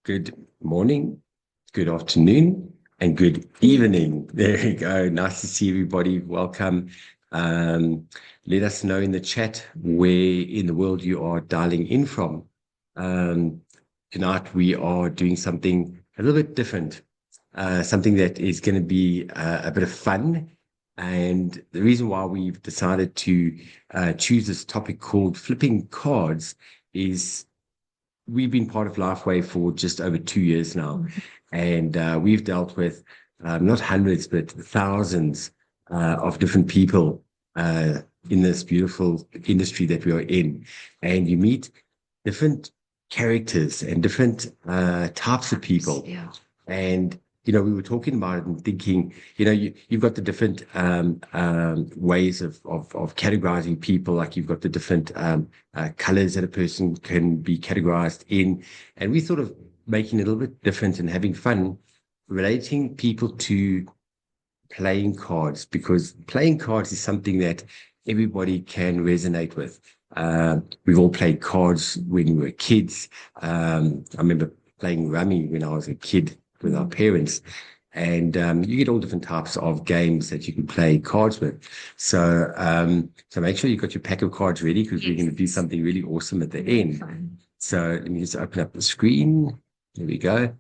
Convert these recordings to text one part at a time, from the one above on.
Good morning, good afternoon, and good evening. There we go. Nice to see everybody. Welcome. Let us know in the chat where in the world you are dialing in from. Tonight we are doing something a little bit different, something that is going to be a bit of fun. And the reason why we've decided to choose this topic called flipping cards is we've been part of Lifeway for just over 2 years now, and we've dealt with not hundreds but thousands of different people in this beautiful industry that we are in. And you meet different characters and different types of people. Yeah. And we were talking about it and thinking, you've got the different ways of categorizing people. Like you've got the different colors that a person can be categorized in. And we thought of making it a little bit different and having fun, relating people to playing cards, because playing cards is something that everybody can resonate with. We've all played cards when we were kids. I remember playing rummy when I was a kid with our parents, and you get all different types of games that you can play cards with. So make sure you've got your pack of cards ready, because we're going to do something really awesome at the end. Fun. So let me just open up the screen. There we go.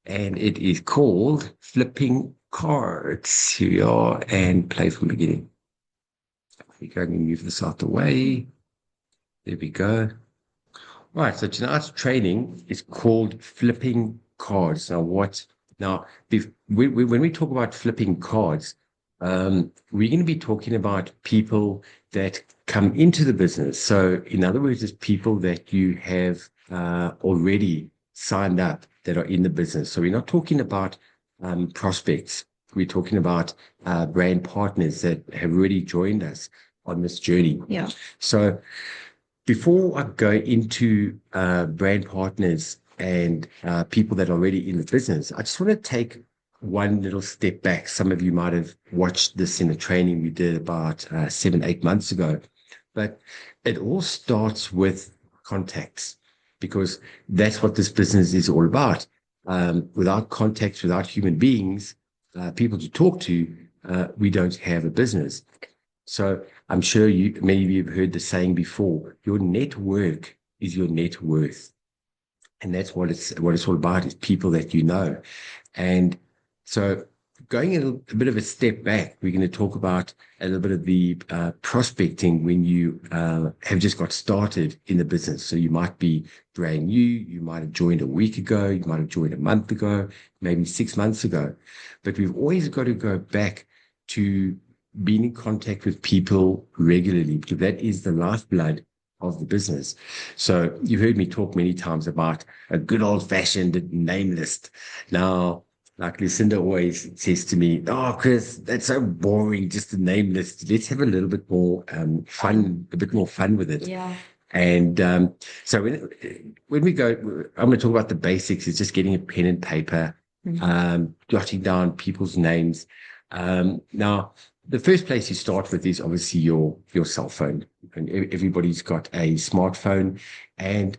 And it is called Flipping Cards. Here we are, and play from the beginning. We go and move this out the way. There we go. All right, so tonight's training is called Flipping Cards. Now, when we talk about flipping cards, we're going to be talking about people that come into the business. So, in other words, it's people that you have already signed up that are in the business. So, we're not talking about prospects. We're talking about brand partners that have already joined us on this journey. Yeah. So, before I go into brand partners and people that are already in the business, I just want to take one little step back. Some of you might have watched this in a training we did about 7-8 months ago. But it all starts with contacts, because that's what this business is all about. Without contacts, without human beings, people to talk to, we don't have a business. So I'm sure many of you have heard the saying before: your network is your net worth. And that's what it's all about, is people that you know. And so going a bit of a step back, we're going to talk about a little bit of the prospecting when you have just got started in the business. So you might be brand new, you might have joined a week ago, you might have joined a month ago, maybe 6 months ago. But we've always got to go back to being in contact with people regularly, because that is the lifeblood of the business. So you've heard me talk many times about a good old-fashioned name list. Now, like Lucinda always says to me, "Oh, Chris, that's so boring, just a name list. Let's have a little bit more fun, a bit more fun with it." Yeah. And so when we go, I'm going to talk about the basics. It's just getting a pen and paper, jotting down people's names. Now, the first place you start with is obviously your cell phone. And everybody's got a smartphone, and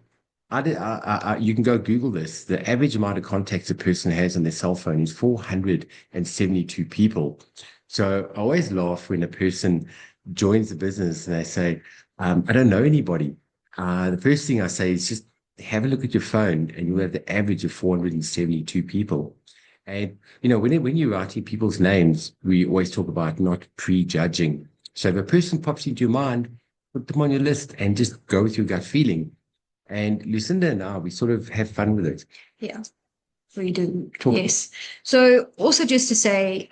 you can go Google this. The average amount of contacts a person has on their cell phone is 472 people. So I always laugh when a person joins the business and they say, "I don't know anybody." The first thing I say is just have a look at your phone, and you'll have the average of 472 people. And, when you're writing people's names, we always talk about not prejudging. So if a person pops into your mind, put them on your list and just go with your gut feeling. And Lucinda and I, we sort of have fun with it. Yeah, we do. Talk. Yes. So also just to say,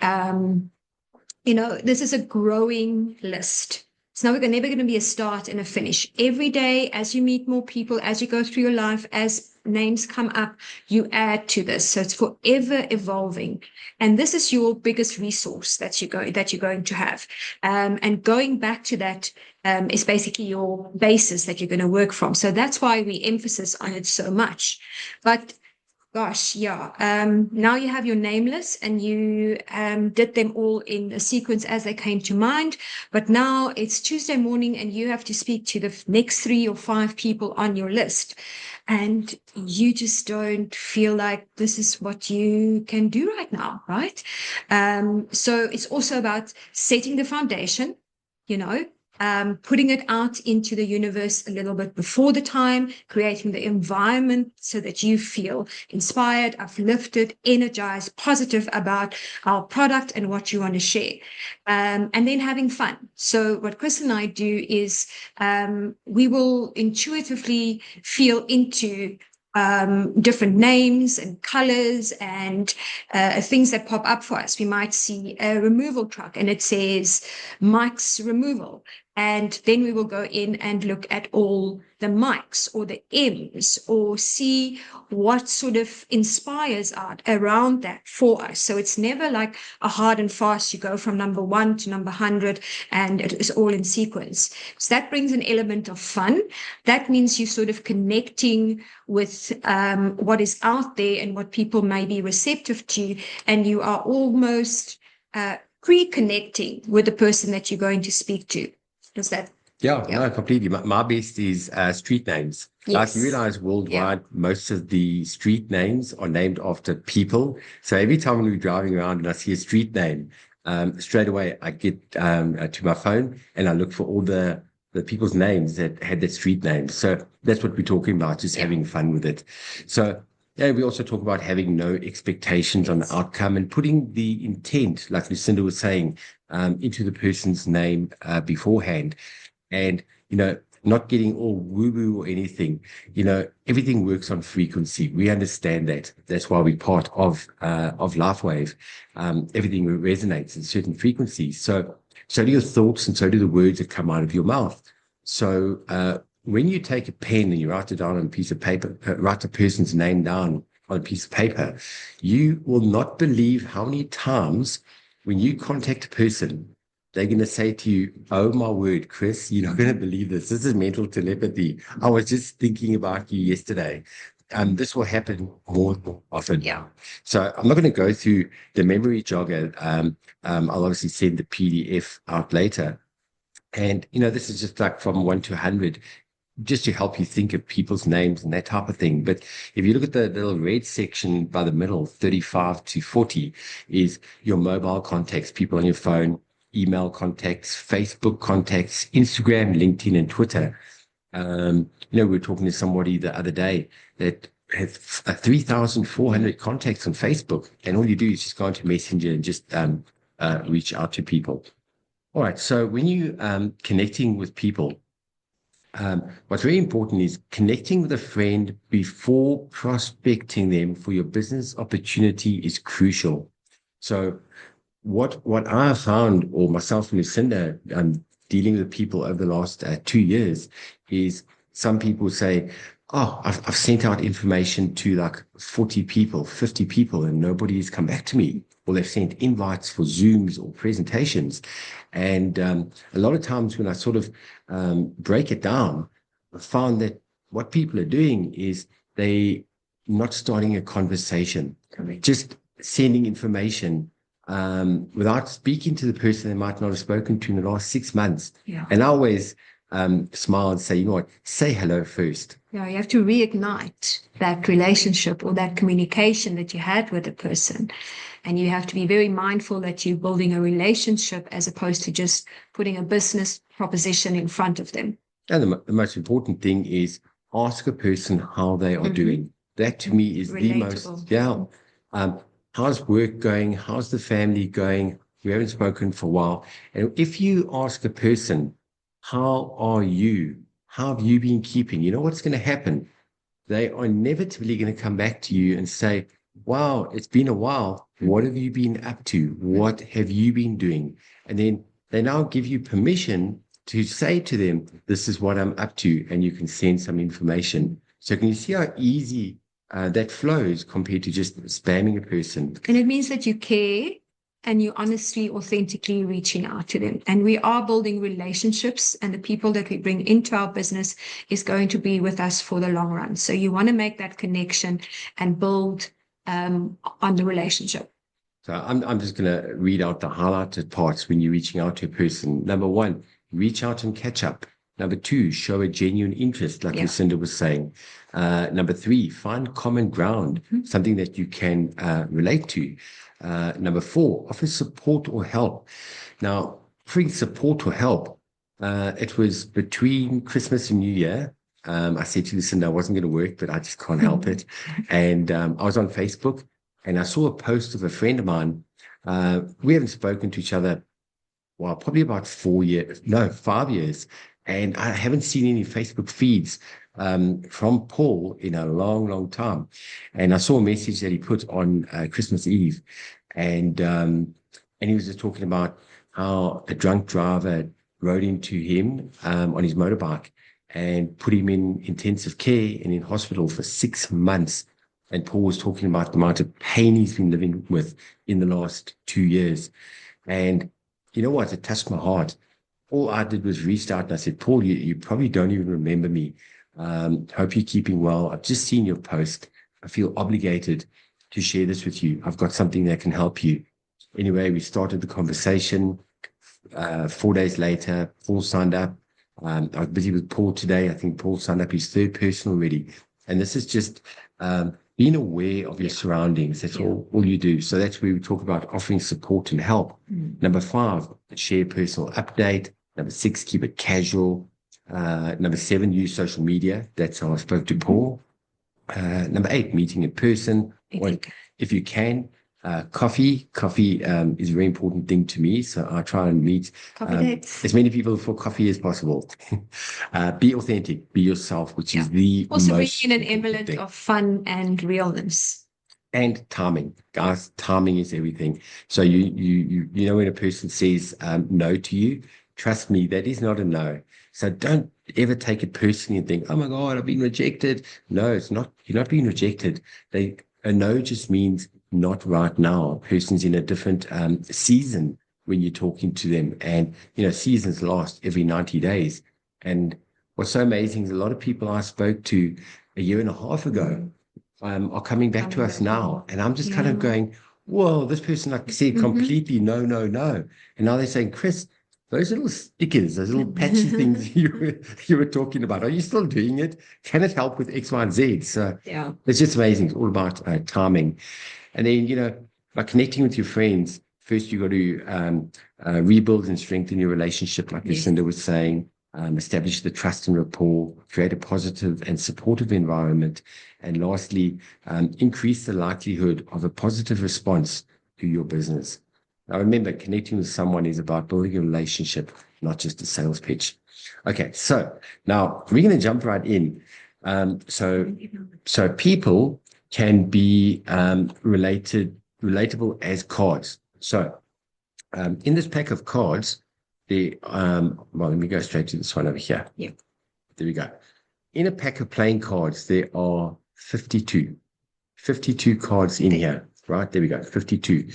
this is a growing list. It's never going to be a start and a finish. Every day, as you meet more people, as you go through your life, as names come up, you add to this. So it's forever evolving. And this is your biggest resource that you're going to have. And going back to that is basically your basis that you're going to work from. So that's why we emphasize on it so much. But Gosh, yeah. Now you have your name list and you did them all in a sequence as they came to mind. But now it's Tuesday morning and you have to speak to the next 3 or 5 people on your list. And you just don't feel like this is what you can do right now, right? So it's also about setting the foundation, you know, putting it out into the universe a little bit before the time, creating the environment so that you feel inspired, uplifted, energized, positive about our product and what you want to share. And then having fun. So what Chris and I do is we will intuitively feel into different names and colors and things that pop up for us. We might see a removal truck and it says Mike's Removal. And then we will go in and look at all the mics or the M's or see what sort of inspires art around that for us. So it's never like a hard and fast, you go from number 1 to number 100 and it is all in sequence. So that brings an element of fun. That means you're sort of connecting with what is out there and what people may be receptive to. And you are almost pre-connecting with the person that you're going to speak to. Does that? Yeah, no, completely. My best is street names. Like you Yes. realize worldwide, most of the street names are named after people. So every time we're driving around and I see a street name, straight away I get to my phone and I look for all the people's names that had that street name. So that's what we're talking about, just having fun with it. So yeah, we also talk about having no expectations on the outcome and putting the intent, like Lucinda was saying, into the person's name beforehand. And, not getting all woo-woo or anything. Everything works on frequency. We understand that. That's why we're part of LifeWave. Everything resonates in certain frequencies. So do your thoughts and so do the words that come out of your mouth. So when you take a pen and you write it down on a piece of paper, write a person's name down on a piece of paper, you will not believe how many times when you contact a person, they're going to say to you, "Oh my word, Chris, you're not going to believe this. This is mental telepathy. I was just thinking about you yesterday." This will happen more and more often. Yeah. So I'm not going to go through the memory jogger. I'll obviously send the PDF out later. And, this is just like from 1 to 100, just to help you think of people's names and that type of thing. But if you look at the little red section by the middle, 35 to 40, is your mobile contacts, people on your phone, email contacts, Facebook contacts, Instagram, LinkedIn, and Twitter. We were talking to somebody the other day that has 3,400 contacts on Facebook, and all you do is just go into Messenger and just reach out to people. All right. So when you connecting with people, what's very important is connecting with a friend before prospecting them for your business opportunity is crucial. So what I found, or myself and Lucinda, dealing with people over the last 2 years, is some people say, "Oh, I've sent out information to like 40 people, 50 people, and nobody has come back to me." Or they've sent invites for Zooms or presentations. And a lot of times when I sort of break it down, I found that what people are doing is they not starting a conversation, just sending information without speaking to the person they might not have spoken to in the last 6 months. Yeah. And I always smile and say, you know what, say hello first. Yeah, you have to reignite that relationship or that communication that you had with the person. And you have to be very mindful that you're building a relationship as opposed to just putting a business proposition in front of them. And the most important thing is ask a person how they are doing. That to me is the most, how's work going? How's the family going? We haven't spoken for a while. And if you ask a person, how are you? How have you been keeping? You know what's going to happen? They are inevitably going to come back to you and say, wow, it's been a while. What have you been up to? What have you been doing? And then they now give you permission to say to them, this is what I'm up to, and you can send some information. So can you see how easy that flows compared to just spamming a person? And it means that you care and you honestly, authentically reaching out to them. And we are building relationships, and the people that we bring into our business is going to be with us for the long run. So you want to make that connection and build on the relationship. So I'm just going to read out the highlighted parts when you're reaching out to a person. Number one, reach out and catch up. Number two, show a genuine interest, like Lucinda was saying. Number three, find common ground, something that you can relate to. Number four, offer support or help. Now, offering support or help, it was between Christmas and New Year. I said to Lucinda, I wasn't going to work, but I just can't help it. And I was on Facebook and I saw a post of a friend of mine. We haven't spoken to each other, well, probably about 5 years. And I haven't seen any Facebook feeds from Paul in a long, long time. And I saw a message that he put on Christmas Eve. And he was just talking about how a drunk driver rode into him on his motorbike and put him in intensive care and in hospital for 6 months. And Paul was talking about the amount of pain he's been living with in the last 2 years. And you know what? It touched my heart. All I did was reached out and I said, Paul, you probably don't even remember me. Hope you're keeping well. I've just seen your post. I feel obligated to share this with you. I've got something that can help you. Anyway, we started the conversation. 4 days later, Paul signed up. I was busy with Paul today. I think Paul signed up his third person already. And this is just being aware of your surroundings. That's all you do. So that's where we talk about offering support and help. Number five, share personal update. Number six, keep it casual. Number seven, use social media. That's how I spoke to Paul. Number eight, meeting in person. If you can, coffee. Coffee is a very important thing to me. So I try and meet as many people for coffee as possible. Be authentic, be yourself, which is the also most being an element of fun and realness. And timing, guys. Timing is everything. So you know when a person says no to you, trust me, that is not a no. So don't ever take it personally and think, oh my God, I've been rejected. No, it's not. You're not being rejected. A no just means not right now. A person's in a different season when you're talking to them. And, seasons last every 90 days. And what's so amazing is a lot of people I spoke to a year and a half ago are coming back to us now. And I'm just kind of going, whoa, this person, like I said, completely no, no, no. And now they're saying, Chris, those little stickers, those little patchy things you were talking about, are you still doing it? Can it help with X, Y, and Z? So it's just amazing. It's all about timing. And then, by connecting with your friends, first you got to rebuild and strengthen your relationship, like Lucinda was saying, establish the trust and rapport, create a positive and supportive environment, and lastly, increase the likelihood of a positive response to your business. Now, remember, connecting with someone is about building a relationship, not just a sales pitch. Okay, so now we're going to jump right in. So people can be relatable as cards. So in this pack of cards, let me go straight to this one over here. Yeah. There we go. In a pack of playing cards, there are 52 cards in here, right? There we go, 52.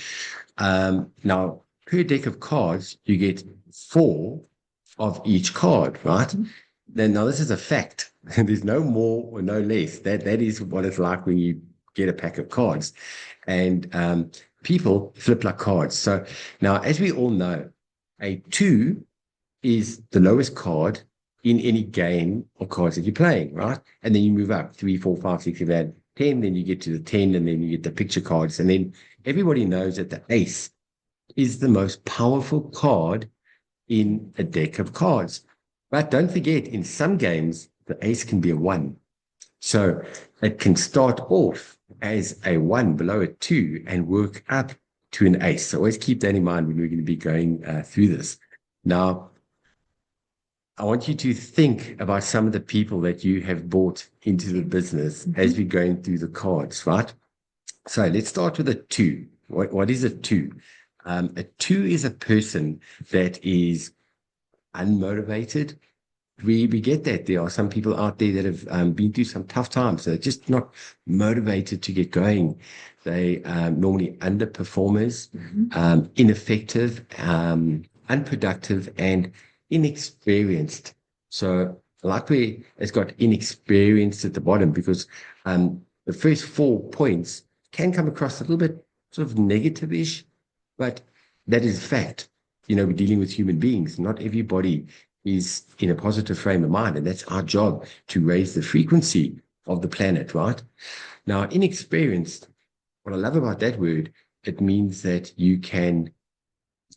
Now, per deck of cards, you get 4 of each card, right? Now, this is a fact. There's no more or no less. That is what it's like when you get a pack of cards. And people flip like cards. So now, as we all know, a 2 is the lowest card in any game of cards that you're playing, right? And then you move up 3, 4, 5, 6, 7, 10, then you get to the 10, and then you get the picture cards. And then everybody knows that the ace is the most powerful card in a deck of cards. But don't forget, in some games, the ace can be a 1. So it can start off as a 1 below a 2 and work up to an ace. So always keep that in mind when we're going to be going through this. Now, I want you to think about some of the people that you have brought into the business as we're going through the cards, right? So let's start with a 2. What is a 2? A 2 is a person that is unmotivated, we get that there are some people out there that have been through some tough times. They're just not motivated to get going. They normally underperformers, ineffective, unproductive, and inexperienced. So like it's got inexperienced at the bottom because the first 4 points can come across a little bit sort of negative-ish, but that is fact. We're dealing with human beings. Not everybody is in a positive frame of mind, and that's our job to raise the frequency of the planet, right? Now, inexperienced, what I love about that word, it means that you can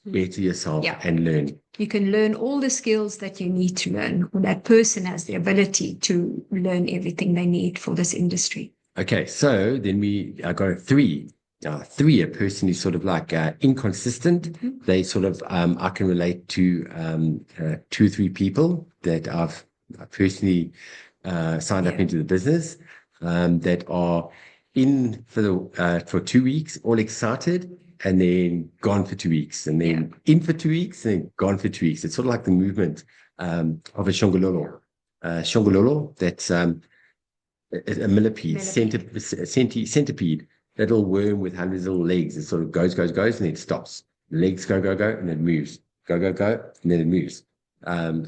better yourself and learn. You can learn all the skills that you need to learn. That person has the ability to learn everything they need for this industry. Okay, so then I got a 3. A person who's sort of like inconsistent. They sort of, I can relate to 2 or 3 people that I've personally signed up into the business that are in for 2 weeks, all excited, and then gone for 2 weeks, and then in for 2 weeks, and then gone for 2 weeks. It's sort of like the movement of a shongololo. Shongololo, that's a millipede, centipede. That little worm with hundreds of little legs. It sort of goes, and then it stops. Legs go, and then it moves. Go, and then it moves.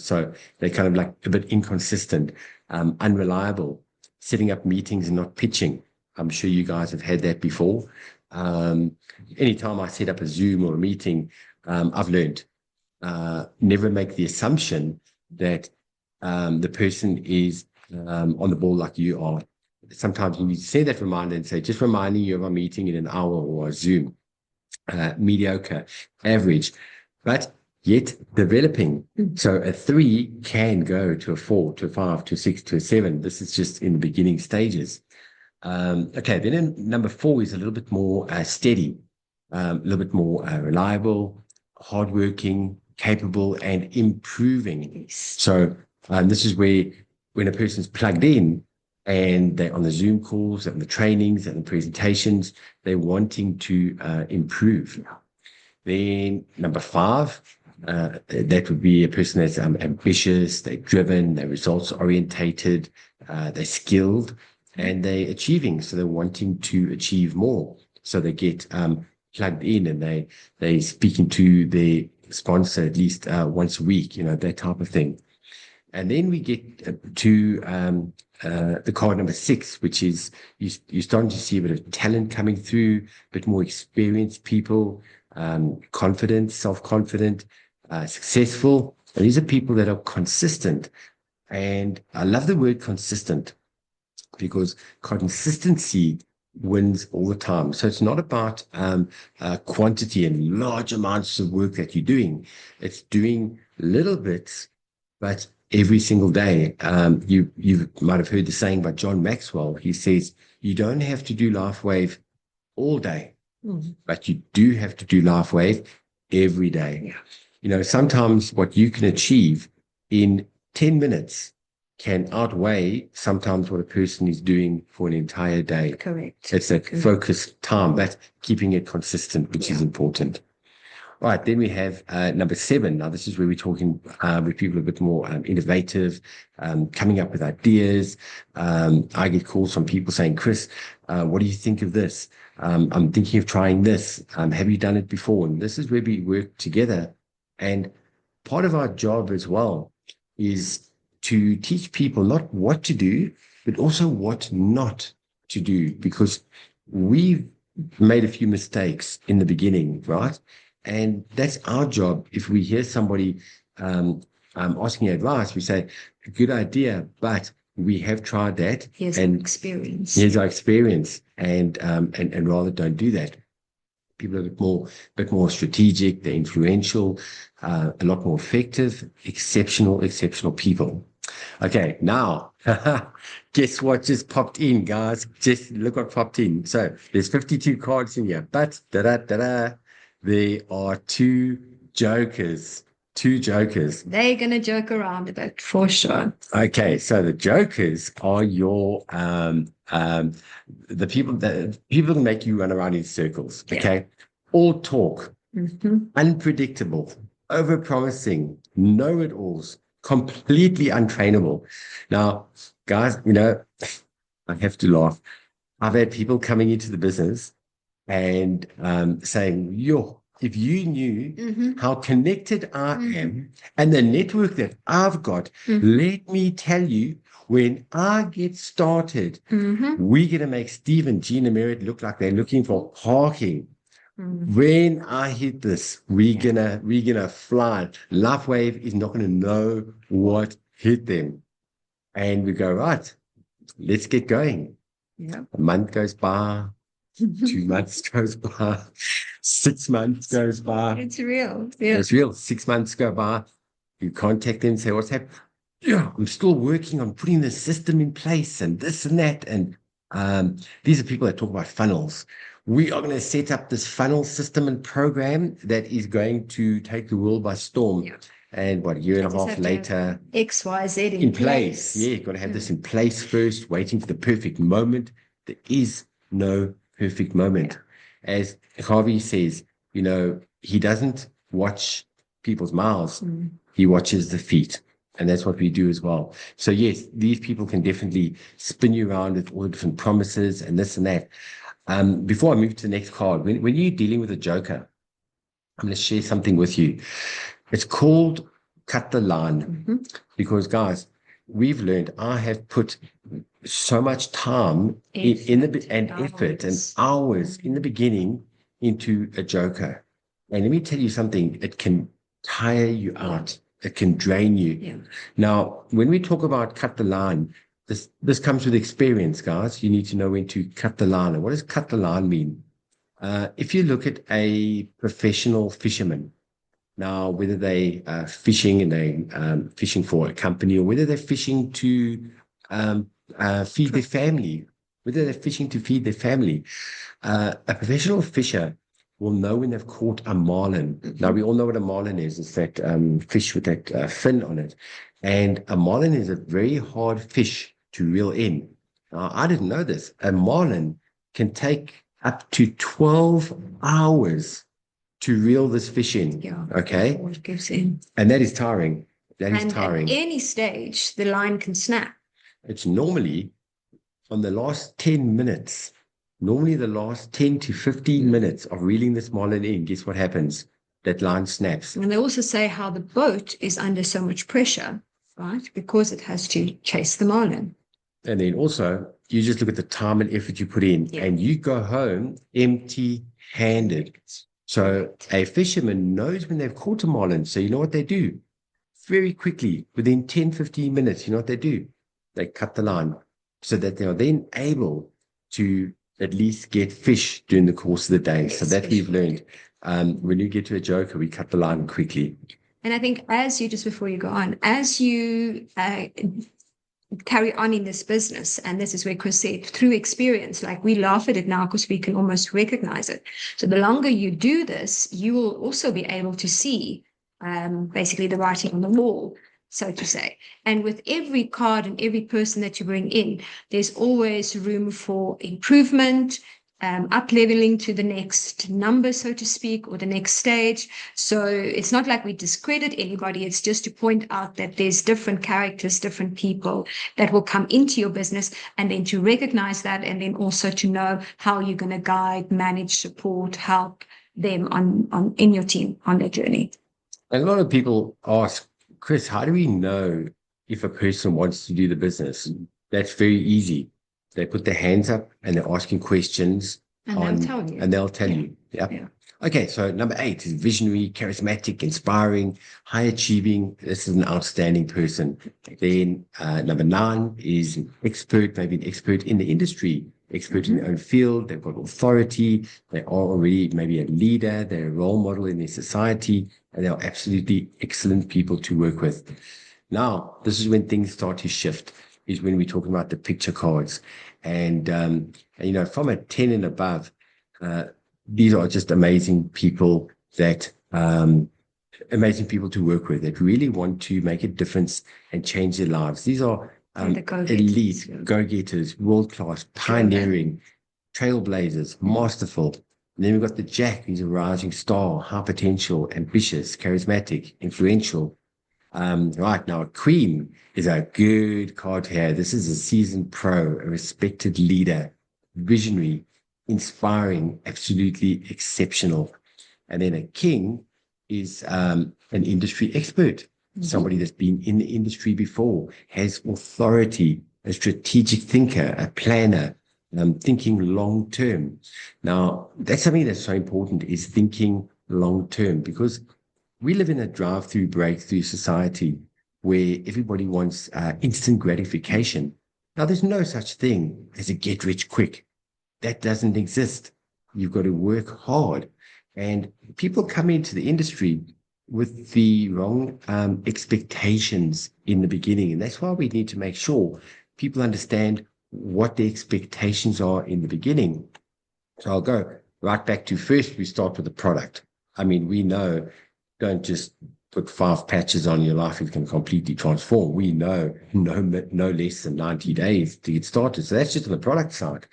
So they're kind of like a bit inconsistent, unreliable, setting up meetings and not pitching. I'm sure you guys have had that before. Anytime I set up a Zoom or a meeting, I've learned never make the assumption that the person is on the ball like you are. Sometimes you need to send that reminder and say, just reminding you of a meeting in an hour or a Zoom. Mediocre, average, but yet developing. So a 3 can go to a 4, to a 5, to a 6, to a 7. This is just in the beginning stages. Okay, then number 4 is a little bit more steady, a little bit more reliable, hardworking, capable, and improving. So this is where when a person's plugged in, and they're on the Zoom calls and the trainings and the presentations, they're wanting to improve. Then number 5, that would be a person that's ambitious, they're driven, they're results orientated, they're skilled, and they're achieving. So they're wanting to achieve more. So they get plugged in, and they're speaking to their sponsor at least once a week, that type of thing. And then we get to the card number 6, which is you're starting to see a bit of talent coming through, a bit more experienced people, confident, self-confident, successful. And these are people that are consistent. And I love the word consistent because consistency wins all the time. So it's not about quantity and large amounts of work that you're doing. It's doing little bits, but every single day. You might have heard the saying by John Maxwell. He says, you don't have to do LifeWave all day, but you do have to do LifeWave every day. Sometimes what you can achieve in 10 minutes can outweigh sometimes what a person is doing for an entire day. Correct. It's that focused time, but keeping it consistent, which is important. All right, then we have number 7. Now, this is where we're talking with people a bit more innovative, coming up with ideas. I get calls from people saying, Chris, what do you think of this? I'm thinking of trying this. Have you done it before? And this is where we work together. And part of our job as well is to teach people not what to do, but also what not to do, because we've made a few mistakes in the beginning, right? And that's our job. If we hear somebody asking advice, we say, good idea, but we have tried that. Here's our experience. Here's our experience. And rather don't do that. People are a bit more strategic, they're influential, a lot more effective, exceptional people. Okay, now, guess what just popped in, guys? Just look what popped in. So there's 52 cards in here, but there are 2 jokers. 2 jokers. They're going to joke around a bit, for sure. Okay, so the jokers are your the people that make you run around in circles. Okay, all talk, unpredictable, over-promising, know-it-alls, completely untrainable. Now, guys, I have to laugh. I've had people coming into the business and saying, yo, if you knew how connected I am and the network that I've got, let me tell you, when I get started, we're going to make Steve and Gina Merritt look like they're looking for parking. When I hit this, we're gonna fly. LifeWave is not gonna know what hit them. And we go, right, let's get going. Yeah. A month goes by, 2 months goes by, 6 months goes by. It's real. Yeah. It's real. 6 months go by. You contact them, say, what's happening? Yeah, I'm still working on putting the system in place and this and that. And these are people that talk about funnels. We are going to set up this funnel system and program that is going to take the world by storm. Yeah. And what, a year and a half later, XYZ in place. Yeah, you've got to have this in place first, waiting for the perfect moment. There is no perfect moment. Yeah. As Harvey says, he doesn't watch people's mouths. He watches the feet. And that's what we do as well. So yes, these people can definitely spin you around with all the different promises and this and that. Before I move to the next card, when you're dealing with a joker, I'm going to share something with you. It's called cut the line. Because guys, we've learned, I have put so much time and effort and hours in the beginning into a joker. And let me tell you something, it can tire you out. It can drain you. Yeah. Now, when we talk about cut the line, this comes with experience, guys. You need to know when to cut the line. And what does cut the line mean? If you look at a professional fisherman, now, whether they are fishing and they fishing for a company or whether they're fishing to feed their family, a professional fisher will know when they've caught a marlin. Now, we all know what a marlin is. It's that fish with that fin on it. And a marlin is a very hard fish to reel in. Now, I didn't know this. A marlin can take up to 12 hours to reel this fish in. Yeah. Okay? It gives in. And that is tiring. At any stage, the line can snap. It's normally on the last 10 minutes. Normally, the last 10 to 15 minutes of reeling this marlin in, guess what happens? That line snaps. And they also say how the boat is under so much pressure, right? Because it has to chase the marlin. And then also, you just look at the time and effort you put in, and you go home empty-handed. So a fisherman knows when they've caught a marlin. So you know what they do? Very quickly, within 10, 15 minutes, you know what they do? They cut the line so that they are then able to at least get fish during the course of the day. So that we've learned. When you get to a joker, we cut the line quickly. And I think just before you go on, as you carry on in this business, and this is where Chris said, through experience, like we laugh at it now because we can almost recognize it. So the longer you do this, you will also be able to see basically the writing on the wall, so to say. And with every card and every person that you bring in, there's always room for improvement, up leveling to the next number, so to speak, or the next stage. So it's not like we discredit anybody. It's just to point out that there's different characters, different people that will come into your business, and then to recognize that, and then also to know how you're going to guide, manage, support, help them on in your team on their journey. And a lot of people ask, Chris, how do we know if a person wants to do the business? That's very easy. They put their hands up and they're asking questions. And they'll tell you. Yep. Yeah. Okay, so number 8 is visionary, charismatic, inspiring, high achieving. This is an outstanding person. Then number 9 is an expert, maybe an expert in the industry, expert in their own field. They've got authority. They are already maybe a leader. They're a role model in their society, and they're absolutely excellent people to work with. Now, this is when things start to shift, is when we're talking about the picture cards. And from a 10 and above, these are just amazing people to work with that really want to make a difference and change their lives. These are elite, go-getters, world-class, pioneering, trailblazers, masterful. And then we've got the Jack, who's a rising star, high potential, ambitious, charismatic, influential. Right now, a queen is a good card here. This is a seasoned pro, a respected leader, visionary, inspiring, absolutely exceptional. And then a king is an industry expert, somebody that's been in the industry before, has authority, a strategic thinker, a planner, thinking long term. Now, that's something that's so important is thinking long term because we live in a drive-through, breakthrough society where everybody wants instant gratification. Now, there's no such thing as a get rich quick. That doesn't exist. You've got to work hard. And people come into the industry with the wrong expectations in the beginning. And that's why we need to make sure people understand what the expectations are in the beginning. So I'll go right back to first, we start with the product. I mean, we know don't just put 5 patches on your life, it can completely transform. We know no less than 90 days to get started. So that's just on the product side.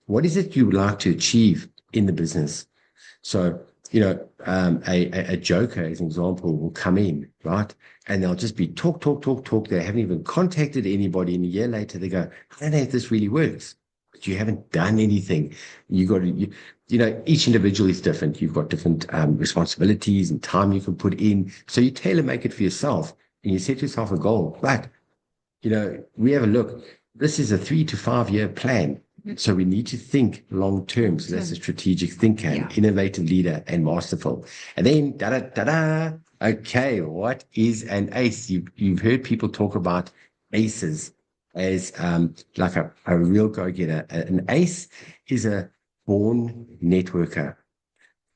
What is it you would like to achieve in the business? So, a joker, as an example, will come in, right? And they'll just be talk. They haven't even contacted anybody. And a year later, they go, I don't know if this really works. But you haven't done anything. You got to, each individual is different. You've got different responsibilities and time you can put in. So you tailor make it for yourself and you set yourself a goal. But, we have a look. This is a 3 to 5 year plan. So we need to think long term. So that's a strategic thinker, an innovative leader, and masterful. And then, okay, what is an ace? You've heard people talk about aces as like a real go-getter. An ace is a born networker,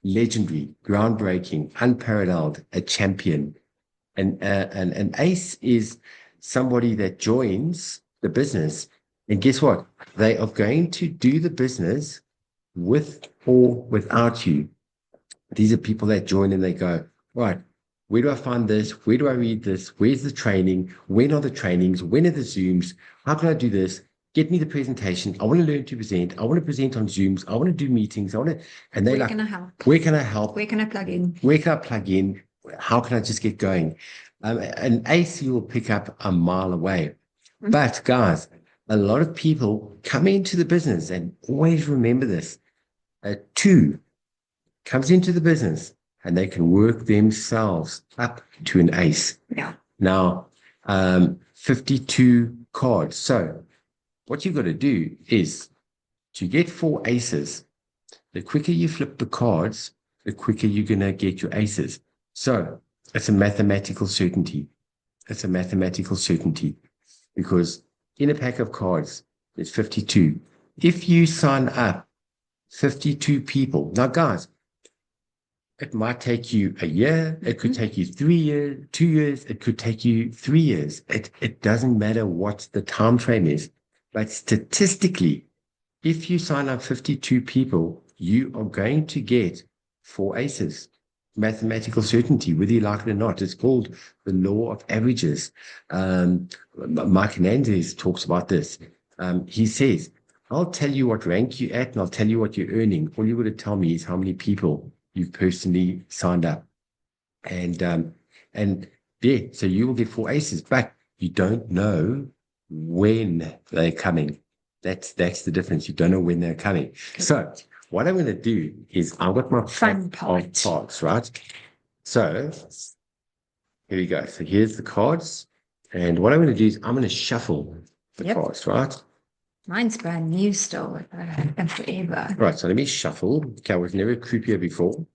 legendary, groundbreaking, unparalleled, a champion. And an ace is somebody that joins the business. And guess what? They are going to do the business with or without you. These are people that join and they go, right, where do I find this? Where do I read this? Where's the training? When are the trainings? When are the Zooms? How can I do this? Get me the presentation. I want to learn to present. I want to present on Zooms. I want to do meetings. And they're Where can I help? Where can I help? Where can I plug in? Where can I plug in? How can I just get going? An ace you will pick up a mile away. But guys, a lot of people come into the business and always remember this. A 2 comes into the business and they can work themselves up to an ace. Yeah. Now, 52 cards. So what you've got to do is to get 4 aces, the quicker you flip the cards, the quicker you're going to get your aces. So it's a mathematical certainty. It's a mathematical certainty because in a pack of cards, there's 52. If you sign up 52 people, now guys, it might take you a year, it could take you 3 years, 2 years, it could take you 3 years. It doesn't matter what the time frame is. But statistically, if you sign up 52 people, you are going to get 4 aces. Mathematical certainty, whether you like it or not. It's called the law of averages. Mike Hernandez talks about this. He says, I'll tell you what rank you're at and I'll tell you what you're earning. All you got to tell me is how many people you've personally signed up. And yeah, so you will get 4 aces, but you don't know when they're coming. That's the difference. You don't know when they're coming. So what I'm going to do is I've got my fun parts, right? So here we go. So here's the cards. And what I'm going to do is I'm going to shuffle the cards, right? Mine's brand new still. And forever. Right. So let me shuffle. Okay, I was never creepier before.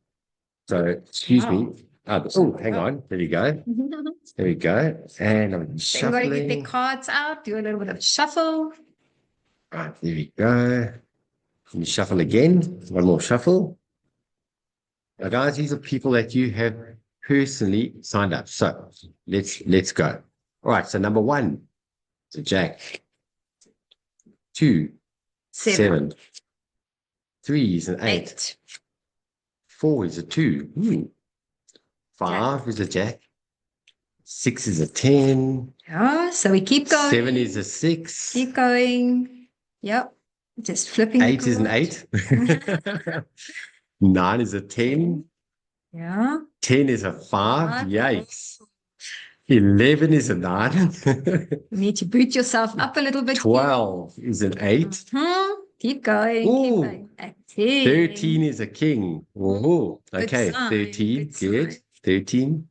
So excuse me. Oh, hang on. There we go. There we go. And I'm shuffling. Everybody get their cards out. Do a little bit of shuffle. Right. There we go. Let me shuffle again. One more shuffle. Now, guys, these are people that you have personally signed up. So let's go. All right. So number 1, it's a jack. 2, 7. 3 is an 8. 4 is a 2. 5 is a jack. 6 is a 10. Yeah, so we keep going. 7 is a 6. Keep going. Yep. Just flipping. 8 is an 8. 9 is a 10. Yeah. 10 is a 5. Yikes. 11 is a 9. You need to boot yourself up a little bit. 12 is an 8. Keep going. Keep Ooh, going. 18. 13 is a king. Oh, Good okay. sign, 13, good good. sign. 13.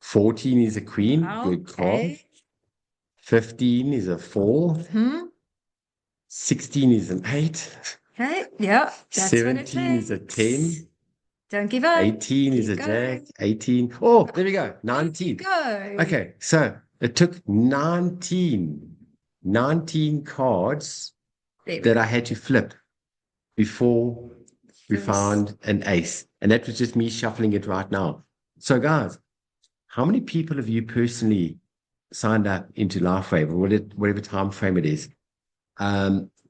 14 is a queen. Wow, Good call. okay. 15 is a 4. 16 is an 8. Okay, yeah. That's 17 is a 10. Don't give up. 18 is a Keep jack. going. 18. Oh, there we go. 19. Go. Okay, so it took 19 cards that I had to flip before we found an ace. And that was just me shuffling it right now. So, guys, how many people have you personally signed up into LifeWave, or whatever time frame it is?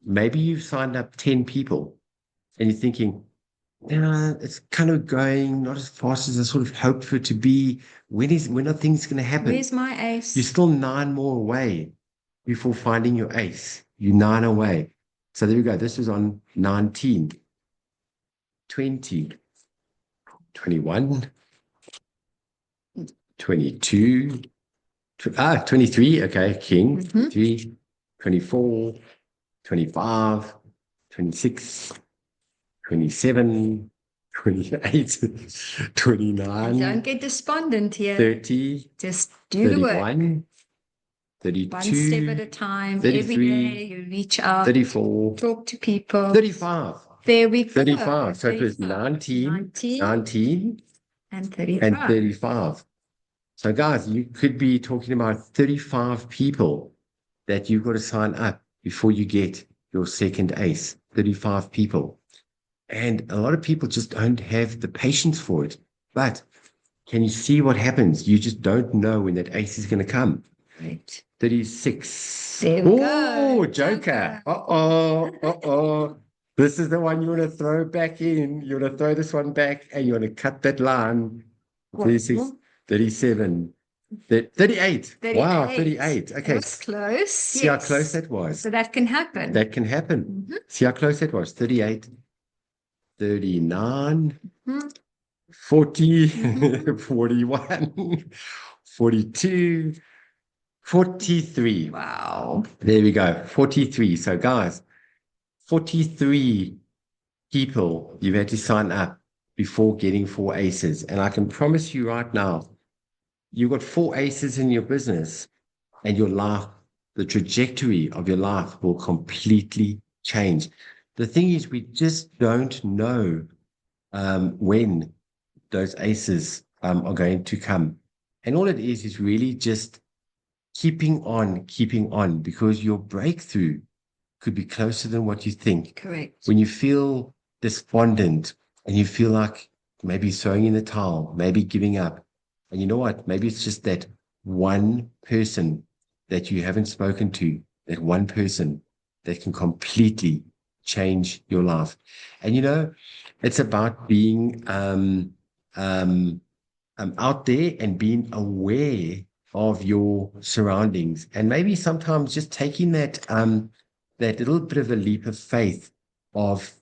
Maybe you've signed up 10 people and you're thinking, it's kind of going not as fast as I sort of hoped for it to be. When are things going to happen? Where's my ace? You're still 9 more away before finding your ace. You're 9 away. So there we go. This was on 19, 20, 21, 22, 23. Okay, king. 3, 24, 25, 26, 27, 28, 29. Don't get despondent here. 30. Just do the work. 31. 32. One step at a time. 33, every day you reach out. 34. Talk to people. 35. There we go. 35. So it was 19, 19 and 35. and 35. So, guys, you could be talking about 35 people that you've got to sign up before you get your second ace. 35 people. And a lot of people just don't have the patience for it. But can you see what happens? You just don't know when that ace is going to come. Right. 36. There we go. Joker. Uh-oh. This is the one you want to throw back in. You want to throw this one back and you want to cut that line. 36, 37, 38. Wow, 38. Okay. That was close. See how close that was. So that can happen. That can happen. See how close that was. 38, 39, 40, 41, 42, 43. Wow. There we go. 43. So, guys, 43 people you've had to sign up before getting 4 aces. And I can promise you right now, you've got 4 aces in your business and your life, the trajectory of your life will completely change. The thing is, we just don't know when those aces are going to come. And all it is really just keeping on, because your breakthrough could be closer than what you think. Correct. When you feel despondent and you feel like maybe throwing in the towel, maybe giving up, and you know what? Maybe it's just that one person that you haven't spoken to, that one person that can completely change your life. And it's about being out there and being aware of your surroundings, and maybe sometimes just taking that little bit of a leap of faith of,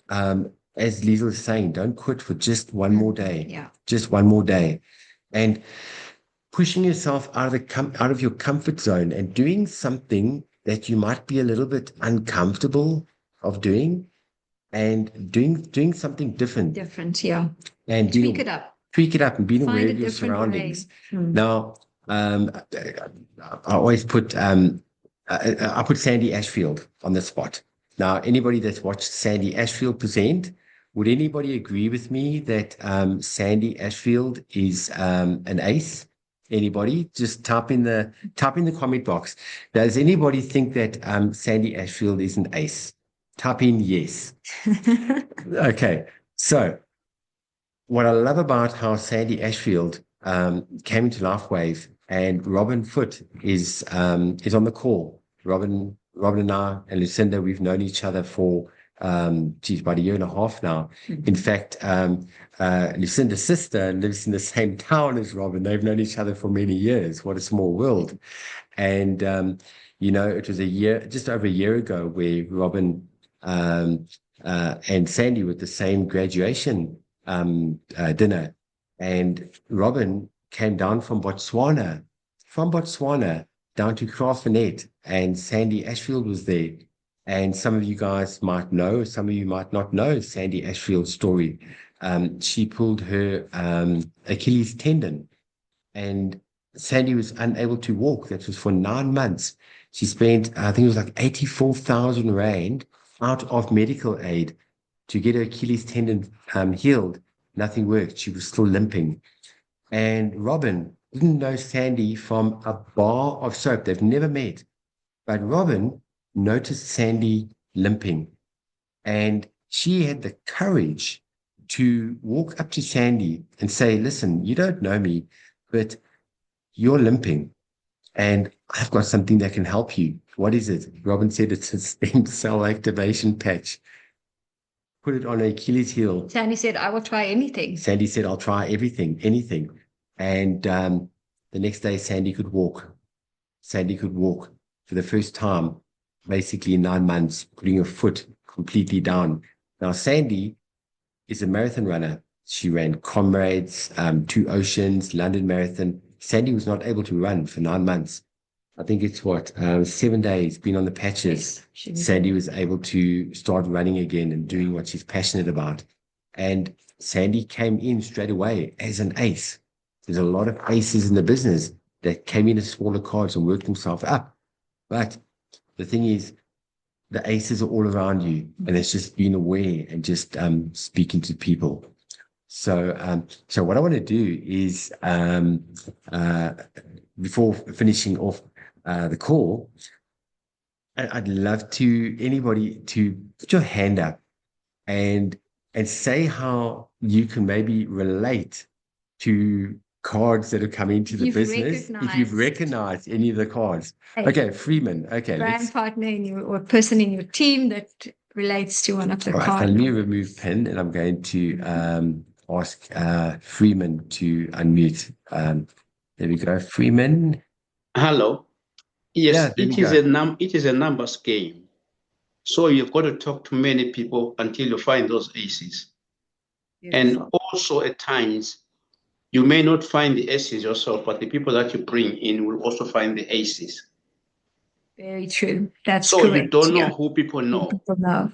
as Liesl is saying, don't quit for just one more day. Yeah. Just one more day. And pushing yourself out of your comfort zone and doing something that you might be a little bit uncomfortable of doing, and doing something different. Yeah. And tweak it up and being aware of your surroundings. Now, I always put I put Sandy Ashfield on the spot. Now, anybody that's watched Sandy Ashfield present, would anybody agree with me that Sandy Ashfield is an ace? Anybody? Just type in the comment box. Does anybody think that Sandy Ashfield is an ace? Type in yes. Okay. So what I love about how Sandy Ashfield came into LifeWave, and Robin Foote is on the call. Robin and I and Lucinda, we've known each other for about a year and a half now. In fact, Lucinda's sister lives in the same town as Robin. They've known each other for many years. What a small world. And it was just over a year ago, where Robin and Sandy were at the same graduation dinner, and Robin came down from Botswana from Botswana down to Graaff-Reinet, and Sandy Ashfield was there. And some of you guys might know, some of you might not know Sandy Ashfield's story. She pulled her Achilles tendon, and Sandy was unable to walk. That was for 9 months. She spent, I think it was like 84,000 Rand out of medical aid to get her Achilles tendon healed. Nothing worked. She was still limping. And Robin didn't know Sandy from a bar of soap. They've never met. But Robin noticed Sandy limping, and she had the courage to walk up to Sandy and say, listen, you don't know me, but you're limping, and I've got something that can help you. What is it? Robin said it's a stem cell activation patch. Put it on her Achilles heel. Sandy said, I will try anything. Sandy said, I'll try everything, anything. And the next day, Sandy could walk. Sandy could walk for the first time, basically in 9 months, putting her foot completely down. Now, Sandy is a marathon runner. She ran Comrades, Two Oceans, London Marathon. Sandy was not able to run for 9 months. I think it's 7 days, been on the patches. Yes, Sandy was able to start running again and doing what she's passionate about. And Sandy came in straight away as an ace. There's a lot of aces in the business that came in as smaller cards and worked themselves up. But the thing is, the aces are all around you, and it's just being aware and just speaking to people. So what I want to do is, before finishing off the call, I'd love anybody to put your hand up and say how you can maybe relate to cards that have come into the business, if you've recognized any of the cards. Okay, Freeman. Okay, brand partner or person in your team that relates to one of the cards. Let me remove PIN, and I'm going to ask Freeman to unmute. There we go, Freeman. Hello. Yes, it is a numbers game. So you've got to talk to many people until you find those aces. Beautiful. And also at times, you may not find the aces yourself, but the people that you bring in will also find the aces. Very true. That's so correct. You don't know who people know. Who people know.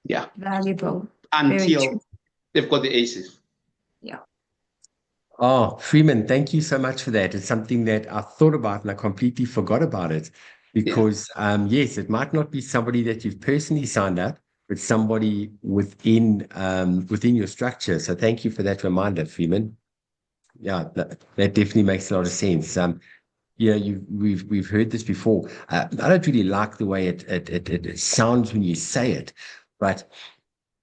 Yeah. Valuable. Until they've got the aces. Yeah. Oh, Freeman, thank you so much for that. It's something that I thought about and I completely forgot about it because, yes, it might not be somebody that you've personally signed up, but somebody within your structure. So thank you for that reminder, Freeman. Yeah, that definitely makes a lot of sense. We've heard this before. I don't really like the way it sounds when you say it, but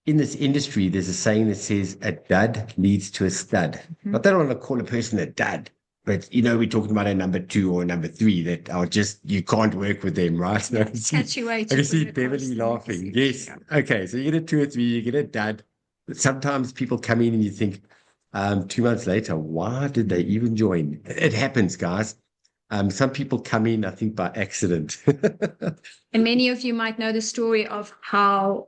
in this industry, there's a saying that says a dud leads to a stud. Mm-hmm. I don't want to call a person a dud, but we're talking about a number 2 or a number 3 that are just, you can't work with them, right? I can see Beverly laughing. Yes. Okay. So you get a 2 or 3, you get a dud. But sometimes people come in and you think 2 months later, why did they even join? It happens, guys. Some people come in, I think, by accident. And many of you might know the story of how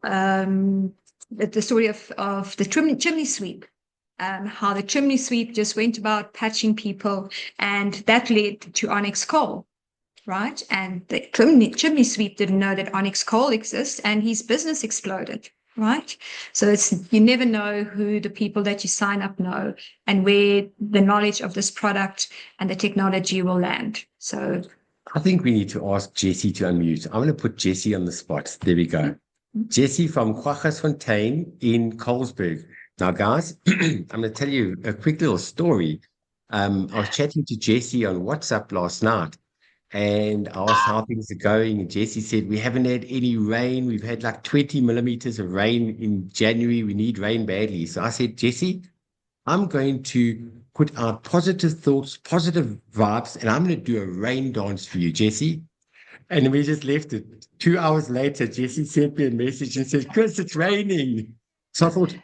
the story of the chimney sweep, how the chimney sweep just went about patching people, and that led to Onyx Coal, right? And the chimney sweep didn't know that Onyx Coal exists, and his business exploded, right? So you never know who the people that you sign up know and where the knowledge of this product and the technology will land. So I think we need to ask Jessie to unmute. I'm going to put Jessie on the spot. There we go. Mm-hmm. Jessie from Kwaggasfontein in Colesberg. Now, guys, I'm going to tell you a quick little story. I was chatting to Jessie on WhatsApp last night, and I asked how things are going. And Jessie said, we haven't had any rain. We've had like 20 millimeters of rain in January. We need rain badly. So I said, Jessie, I'm going to put out positive thoughts, positive vibes, and I'm going to do a rain dance for you, Jessie. And we just left it. 2 hours later, Jessie sent me a message and said, Chris, it's raining. So I thought,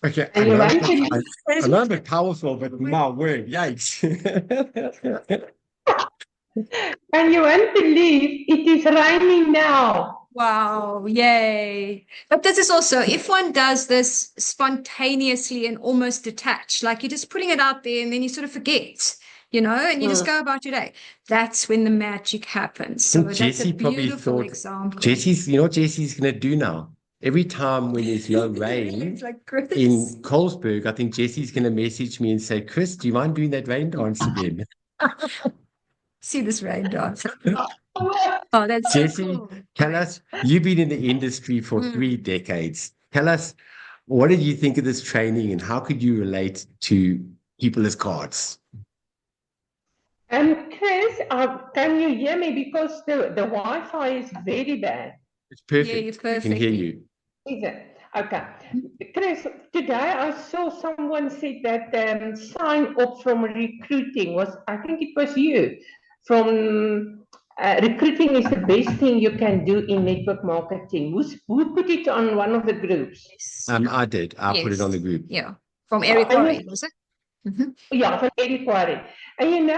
okay, I know I'm a bit powerful, but my word, yikes. And you won't believe it is raining now. Wow, yay. But this is also, if one does this spontaneously and almost detached, like you're just putting it out there and then you sort of forget, and you just go about your day. That's when the magic happens. So that's a Jesse probably beautiful thought, example. Jesse's, you know what Jesse's going to do now? Every time when there's no rain It's like Chris. in Colesberg, I think Jesse's going to message me and say, Chris, do you mind doing that rain dance again? See this rain dance. Oh, that's so Jesse, cool. tell Great. us, you've been in the industry for 3 decades. Tell us, what did you think of this training and how could you relate to people as cards? Chris, can you hear me? Because the Wi-Fi is very bad. It's perfect. Yeah, you're I can hear you. Is it? Okay. Chris, today I saw someone said that sign up from recruiting was, I think it was you, from recruiting is the best thing you can do in network marketing. Who put it on one of the groups? Yes. I did. I put it on the group. Yeah. From Eric Worre, was it? Yeah, from Eric Worre. And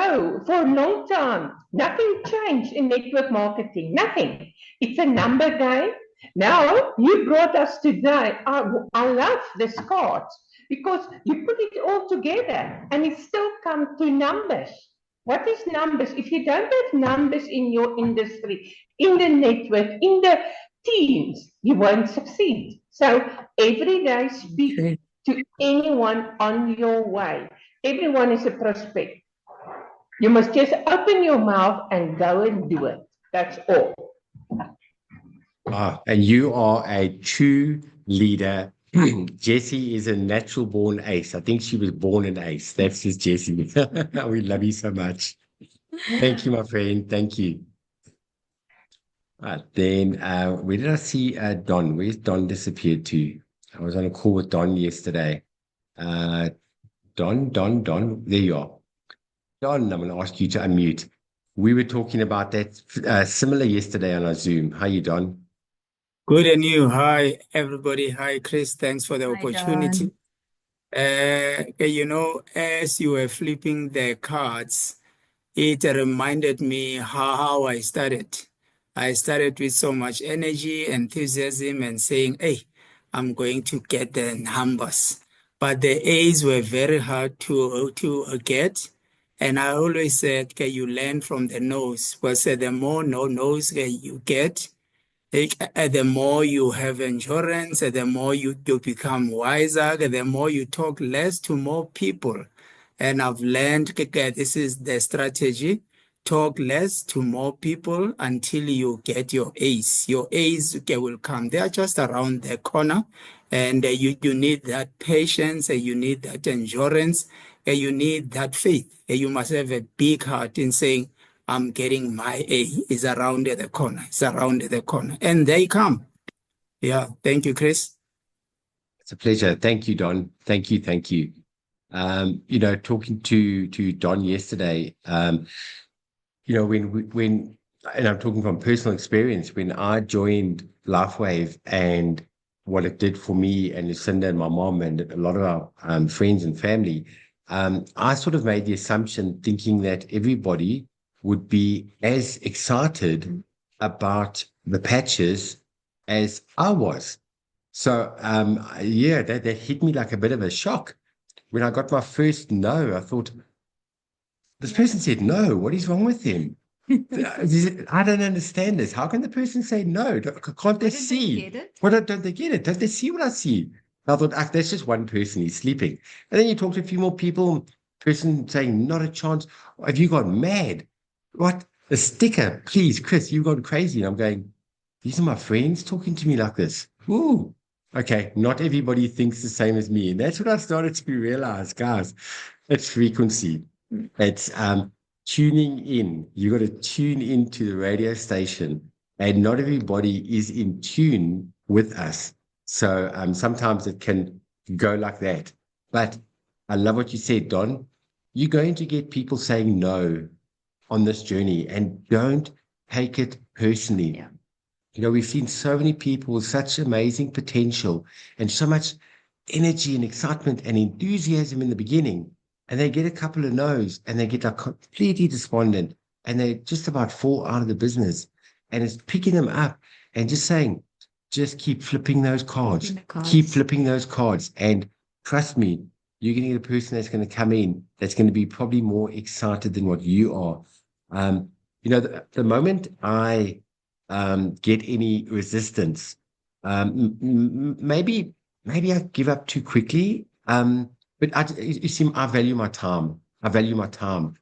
for a long time, nothing changed in network marketing. Nothing. It's a number game. Now, you brought us today. I love this card because you put it all together and it still comes to numbers. What is numbers? If you don't have numbers in your industry, in the network, in the teams, you won't succeed. So every day speak to anyone on your way. Everyone is a prospect. You must just open your mouth and go and do it. That's all. And you are a true leader. Jessie is a natural born ace. I think she was born an ace. That's just Jessie. We love you so much. Thank you, my friend. Thank you. Then where did I see Don? Where's Don disappeared to? I was on a call with Don yesterday. Don. There you are. Don, I'm going to ask you to unmute. We were talking about that similar yesterday on our Zoom. How you, Don? Good, and you? Hi, everybody. Hi, Chris. Thanks for the Hi, opportunity. As you were flipping the cards, it reminded me how I started. I started with so much energy, enthusiasm, and saying, hey, I'm going to get the numbers. But the A's were very hard to get. And I always said, okay, you learn from the no's. Well, the more no's you get, the more you have endurance, the more you become wiser, the more you talk less to more people. And I've learned this is the strategy. Talk less to more people until you get your A's. Your A's will come. They are just around the corner. And you need that patience, you need that endurance, you need that faith. You must have a big heart in saying, I'm getting my A. Is around the corner. It's around the corner. And they come. Yeah. Thank you, Chris. It's a pleasure. Thank you, Don. Thank you. Talking to Don yesterday, when and I'm talking from personal experience, when I joined LifeWave and what it did for me and Lucinda and my mom and a lot of our friends and family, I sort of made the assumption thinking that everybody would be as excited about the patches as I was. So, that hit me like a bit of a shock. When I got my first no, I thought, this person said no. What is wrong with him? I don't understand this. How can the person say no? Can't they see? Don't they get it? Don't they see what I see? I thought, that's just one person. He's sleeping. And then you talk to a few more people, person saying, not a chance. Have you gone mad? What? A sticker, please, Chris, you've gone crazy. And I'm going, these are my friends talking to me like this. Ooh, okay, not everybody thinks the same as me. And that's what I started to realize, guys. It's frequency. It's tuning in. You got to tune into the radio station. And not everybody is in tune with us. So sometimes it can go like that. But I love what you said, Don. You're going to get people saying no on this journey, and don't take it personally. Yeah. We've seen so many people with such amazing potential and so much energy and excitement and enthusiasm in the beginning, and they get a couple of no's and they get like completely despondent and they just about fall out of the business. And it's picking them up and just saying, just keep flipping those cards. Keep flipping those cards. And trust me, you're going to get a person that's going to come in that's going to be probably more excited than what you are. The moment I get any resistance, maybe I give up too quickly. But you see, I value my time. I value my time.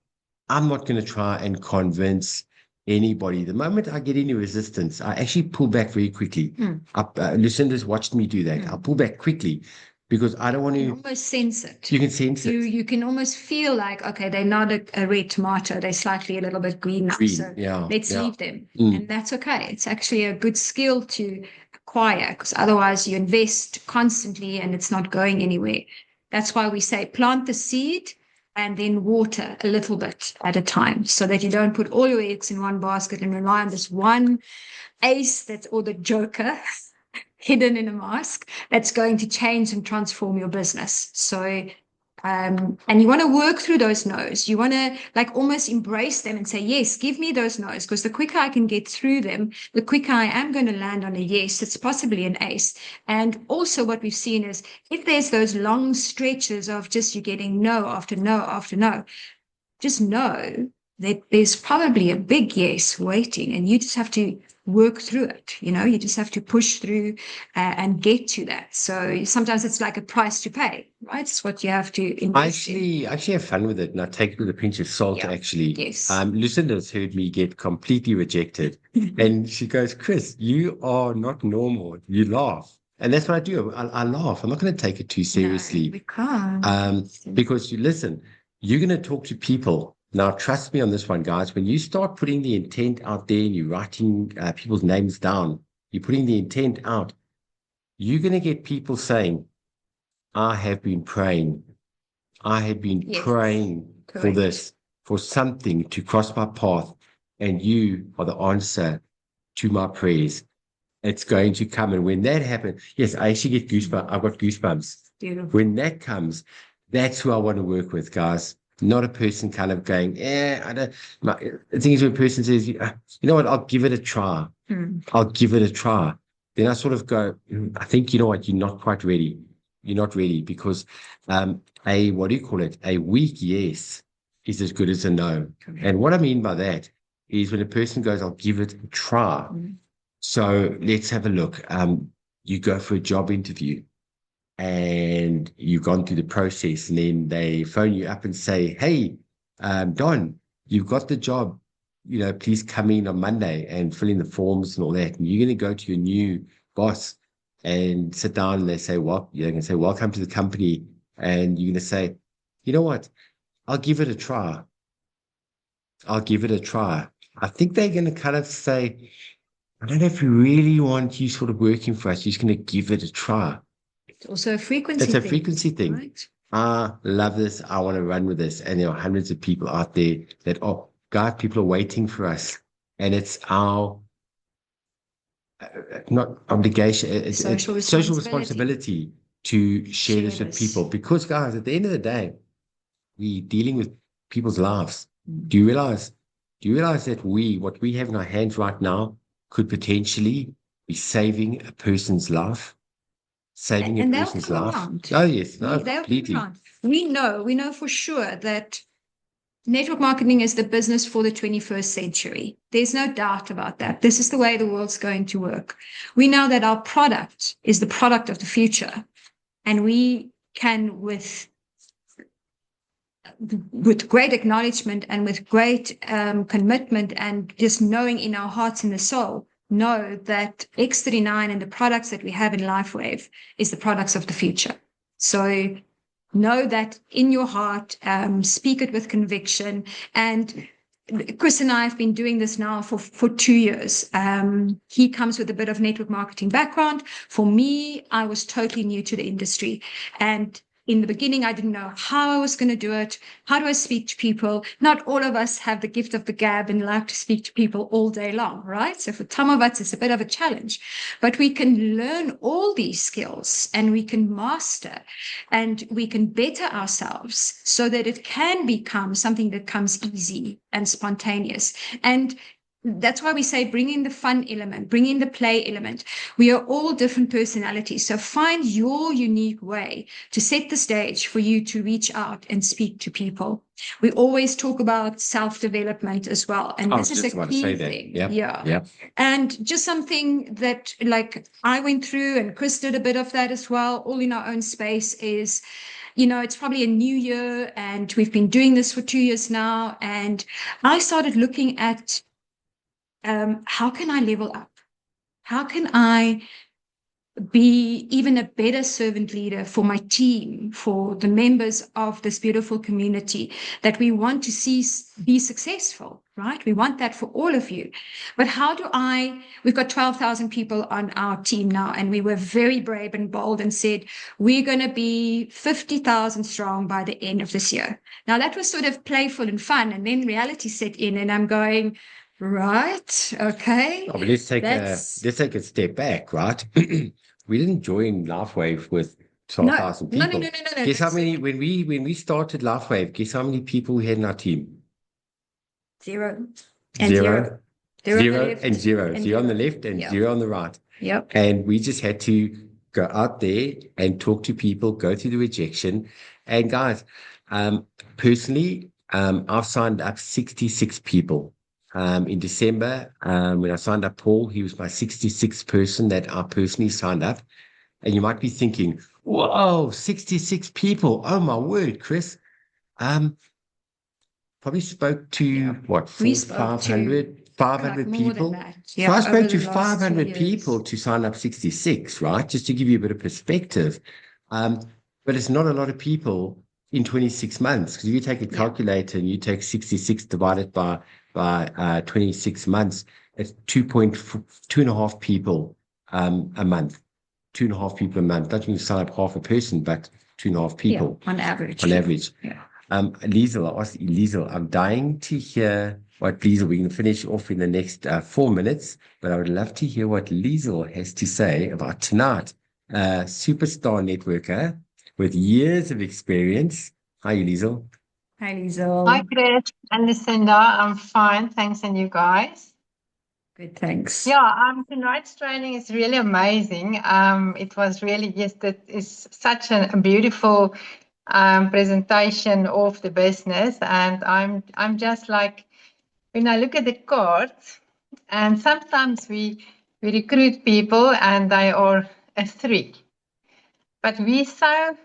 I'm not going to try and convince anybody. The moment I get any resistance, I actually pull back very quickly. Lucinda's watched me do that. I'll pull back quickly because I don't want to. You almost sense it. You can sense it. You can almost feel like, okay, they're not a red tomato. They're slightly a little bit green now. So let's leave them. And that's okay. It's actually a good skill to acquire because otherwise you invest constantly and it's not going anywhere. That's why we say plant the seed and then water a little bit at a time so that you don't put all your eggs in one basket and rely on this one ace or the joker hidden in a mask that's going to change and transform your business. So, and you want to work through those no's. You want to almost embrace them and say, yes, give me those no's, because the quicker I can get through them, the quicker I am going to land on a yes. It's possibly an ace. And also what we've seen is if there's those long stretches of just you getting no after no after no, just know that there's probably a big yes waiting and you just have to work through it. You just have to push through and get to that. So sometimes it's like a price to pay, right? It's what you have to invest in. I actually have fun with it and I take it with a pinch of salt, actually. Yes. Lucinda's heard me get completely rejected. And she goes, Chris, you are not normal. You laugh. And that's what I do. I laugh. I'm not going to take it too seriously. No, we can't. Because you're going to talk to people. Now, trust me on this one, guys. When you start putting the intent out there and you're writing people's names down, you're putting the intent out, you're going to get people saying, I have been praying. I have been praying for this, for something to cross my path, and you are the answer to my prayers. It's going to come. And when that happens, yes, I actually get goosebumps. I've got goosebumps. Beautiful. When that comes, that's who I want to work with, guys. Not a person kind of going, I don't. The thing is, when a person says, you know what, I'll give it a try. I'll give it a try. Then I sort of go, I think, you know what, you're not quite ready. You're not ready because what do you call it? A weak yes is as good as a no. Okay. And what I mean by that is when a person goes, I'll give it a try. So let's have a look. You go for a job interview. And you've gone through the process and then they phone you up and say, hey, Don, you've got the job, please come in on Monday and fill in the forms and all that. And you're going to go to your new boss and sit down and they say, well, you're going to say, welcome to the company. And you're going to say, you know what, I'll give it a try. I'll give it a try. I think they're going to kind of say, I don't know if we really want you sort of working for us. You're just going to give it a try. It's also a frequency thing. It's a frequency thing. Right? I love this. I want to run with this. And there are hundreds of people out there that, God, people are waiting for us. And it's our, not obligation, it's social responsibility to share this with people. Because, guys, at the end of the day, we're dealing with people's lives. Do you realize that what we have in our hands right now could potentially be saving a person's life? Saving a person's life. Oh, yes. No, completely. We know for sure that network marketing is the business for the 21st century. There's no doubt about that. This is the way the world's going to work. We know that our product is the product of the future. And we can, with great acknowledgement and with great commitment and just knowing in our hearts and the soul, know that X39 and the products that we have in LifeWave is the products of the future. So know that in your heart, speak it with conviction. And Chris and I have been doing this now for 2 years. He comes with a bit of network marketing background. For me, I was totally new to the industry. And in the beginning, I didn't know how I was going to do it. How do I speak to people? Not all of us have the gift of the gab and like to speak to people all day long, right? So for some of us, it's a bit of a challenge. But we can learn all these skills and we can master and we can better ourselves so that it can become something that comes easy and spontaneous. And that's why we say bring in the fun element, bring in the play element. We are all different personalities. So find your unique way to set the stage for you to reach out and speak to people. We always talk about self-development as well. And this is a key thing. Yep. Yeah. Yep. And just something that like I went through, and Chris did a bit of that as well, all in our own space, is, it's probably a new year and we've been doing this for 2 years now. And I started looking at how can I level up? How can I be even a better servant leader for my team, for the members of this beautiful community that we want to see be successful, right? We want that for all of you. But we've got 12,000 people on our team now, and we were very brave and bold and said, we're going to be 50,000 strong by the end of this year. Now that was sort of playful and fun. And then reality set in, and I'm going, right, okay. Oh, but let's take a step back, right? We didn't join LifeWave with 12,000 people. No. Guess how many when we started LifeWave? Guess how many people we had in our team? Zero. Zero. Zero And zero. Zero on the left and zero on the right. Yep. And we just had to go out there and talk to people, go through the rejection. And guys, personally, I've signed up 66 people. In December, when I signed up Paul, he was my 66th person that I personally signed up. And you might be thinking, whoa, 66 people. Oh, my word, Chris. Probably spoke to, 500 people. Yeah, so I spoke to 500 people to sign up 66, right? Just to give you a bit of perspective. But it's not a lot of people in 26 months. Because if you take a calculator and you take 66 divided by 26 months, it's 2.5 people a month. 2.5 people a month. Not mean you sign up half a person, but 2.5 people. On average. Yeah. Liesel, I'm dying to hear what Liesel, we're going to finish off in the next 4 minutes, but I would love to hear what Liesel has to say about tonight. Superstar networker with years of experience. Hi, Liesel. Hi, Liesel. Hi, Chris and Lucinda. I'm fine. Thanks, and you guys? Good, thanks. Yeah, tonight's training is really amazing. It was really, it is such a beautiful presentation of the business. And I'm just like, when I look at the cards, and sometimes we recruit people and they are a 3. But we so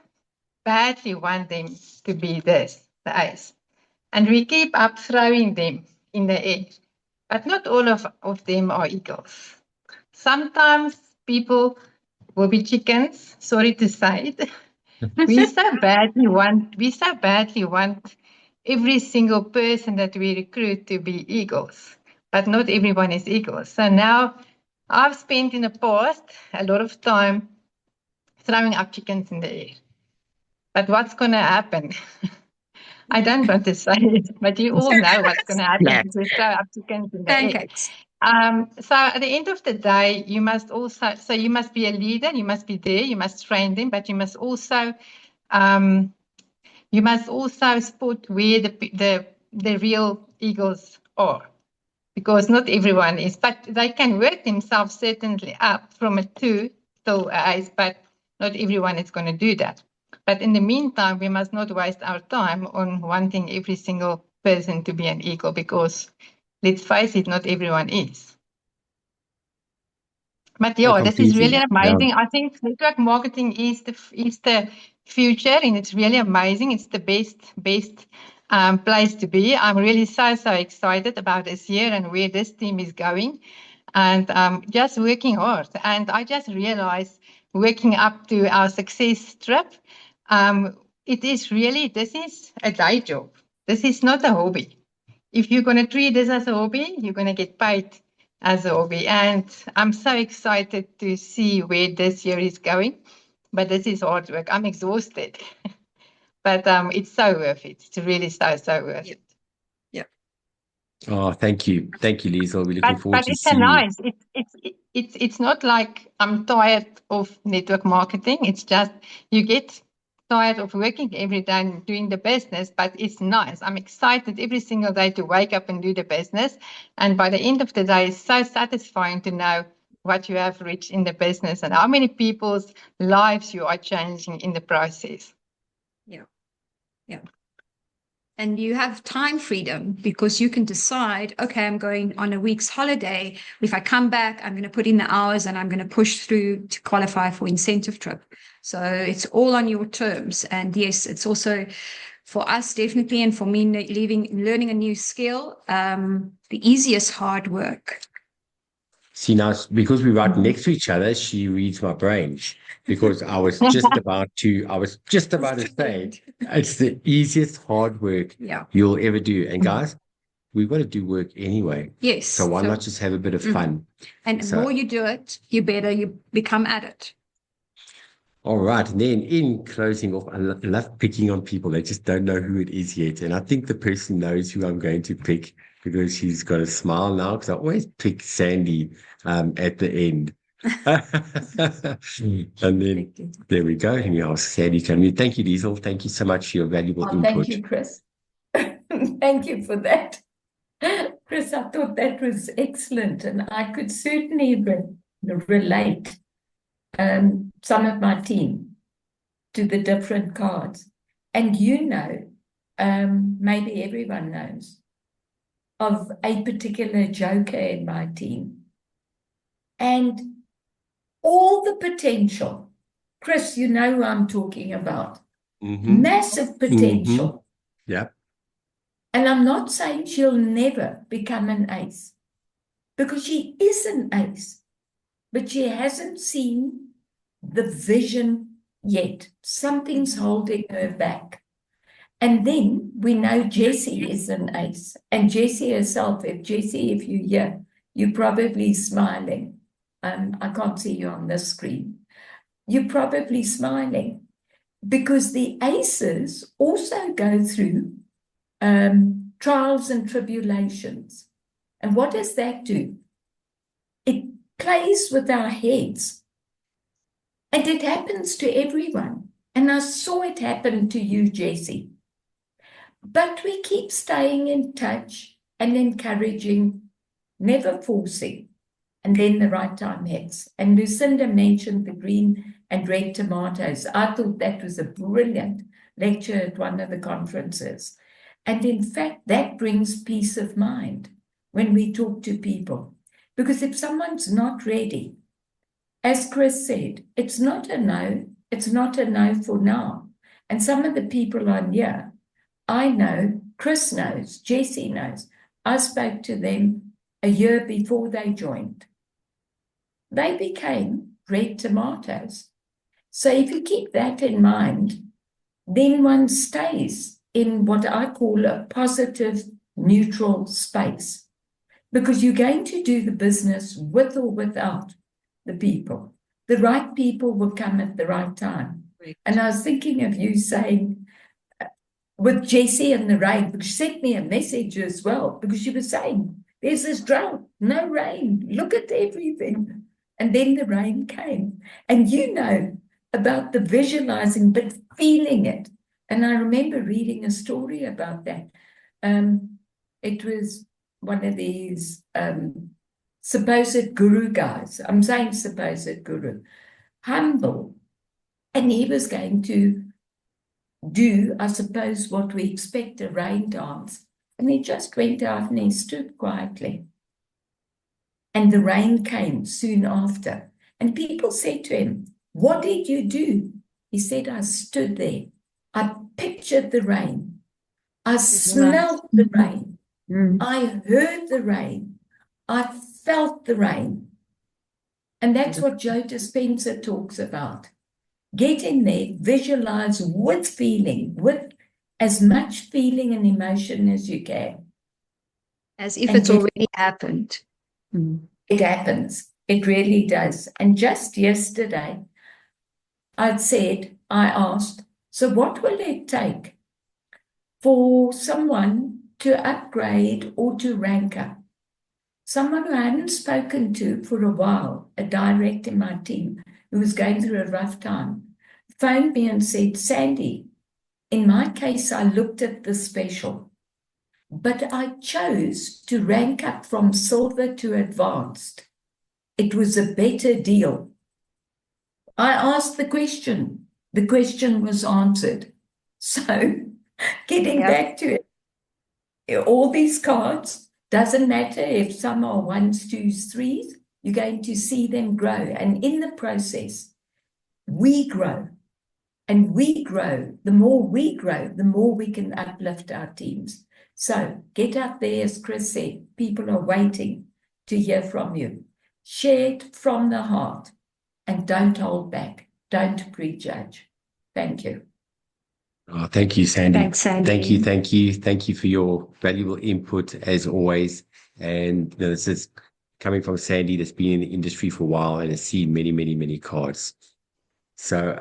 badly want them to be this. The ace, and we keep up throwing them in the air, but not all of them are eagles. Sometimes people will be chickens, sorry to say it. we so badly want every single person that we recruit to be eagles, but not everyone is eagles. So now I've spent in the past a lot of time throwing up chickens in the air, but what's going to happen? I don't want to say it, but you all know what's going to happen if we throw up chickens in the pancakes. So at the end of the day, you must be a leader, you must be there, you must train them, but you must also spot where the real eagles are, because not everyone is, but they can work themselves certainly up from a 2 till an ace, but not everyone is going to do that. But in the meantime, we must not waste our time on wanting every single person to be an eagle, because let's face it, not everyone is. But yeah, this is really amazing. Yeah. I think network marketing is the future, and it's really amazing. It's the best place to be. I'm really so excited about this year and where this team is going, and just working hard. And I just realized, working up to our success trip, this is a day job. This is not a hobby. If you're going to treat this as a hobby, you're going to get paid as a hobby. And I'm so excited to see where this year is going. But this is hard work. I'm exhausted. But it's so worth it. It's really so worth it. Yeah. Oh, thank you. Thank you, Liesel. We're looking forward to seeing you. It's not like I'm tired of network marketing. It's just you get tired of working every day and doing the business, but it's nice. I'm excited every single day to wake up and do the business. And by the end of the day, it's so satisfying to know what you have reached in the business and how many people's lives you are changing in the process. Yeah. Yeah. And you have time freedom because you can decide, okay, I'm going on a week's holiday. If I come back, I'm going to put in the hours and I'm going to push through to qualify for incentive trip. So it's all on your terms. And yes, it's also for us, definitely, and for me, learning a new skill, the easiest hard work. See, now, because we're right next to each other, she reads my brain because I was just about to say, it's the easiest hard work you'll ever do. And guys, we've got to do work anyway. Yes. So why not just have a bit of fun? And the more you do it, you become at it. All right. And then in closing off, I love picking on people. They just don't know who it is yet. And I think the person knows who I'm going to pick because she's got a smile now, because I always pick Sandy at the end. And then there we go. And you Sandy come in. Thank you, Diesel. Thank you so much for your valuable input. Thank you, Chris. Thank you for that. Chris, I thought that was excellent. And I could certainly relate some of my team to the different cards. And maybe everyone knows of a particular joker in my team. And all the potential, Chris, you know who I'm talking about. Massive potential. Yeah. And I'm not saying she'll never become an ace, because she is an ace, but she hasn't seen the vision yet. Something's holding her back. And then we know Jessie is an ace. And Jessie herself, if you hear, you're probably smiling. I can't see you on this screen. You're probably smiling because the aces also go through trials and tribulations. And what does that do? It plays with our heads. And it happens to everyone. And I saw it happen to you, Jessie. But we keep staying in touch and encouraging, never forcing. And then the right time hits. And Lucinda mentioned the green and red tomatoes. I thought that was a brilliant lecture at one of the conferences. And in fact, that brings peace of mind when we talk to people. Because if someone's not ready, as Chris said, it's not a no for now. And some of the people on here, I know, Chris knows, Jessie knows. I spoke to them a year before they joined. They became red tomatoes. So if you keep that in mind, then one stays in what I call a positive, neutral space. Because you're going to do the business with or without the people. The right people will come at the right time. Right. And I was thinking of you saying, with Jessie and the rain, because she sent me a message as well, because she was saying, there's this drought, no rain, look at everything. And then the rain came. And you know about the visualizing, but feeling it. And I remember reading a story about that. It was one of these supposed guru guys. I'm saying supposed guru. Humble. And he was going to do, I suppose, what we expect, a rain dance. And he just went out and he stood quietly. And the rain came soon after. And people said to him, what did you do? He said, I stood there. I pictured the rain. I smelled the rain. I heard the rain. I felt the rain. And that's what Joe Dispenza talks about. Get in there, visualize with feeling, with as much feeling and emotion as you can. As if it's already happened. It happens. It really does. And just yesterday, I asked, so what will it take for someone to upgrade or to rank up? Someone who I hadn't spoken to for a while, a director in my team, who was going through a rough time, phoned me and said, Sandy, in my case, I looked at the special, but I chose to rank up from silver to advanced. It was a better deal. I asked the question. The question was answered. So getting back to it, all these cards, doesn't matter if some are 1s, 2s, 3s, you're going to see them grow. And in the process, we grow. And we grow. The more we grow, the more we can uplift our teams. So get out there, as Chris said, people are waiting to hear from you. Share it from the heart and don't hold back. Don't prejudge. Thank you. Oh, thank you, Sandy. Thanks, Sandy. Thank you for your valuable input as always. And this is coming from Sandy that's been in the industry for a while and has seen many, many, many cards. So,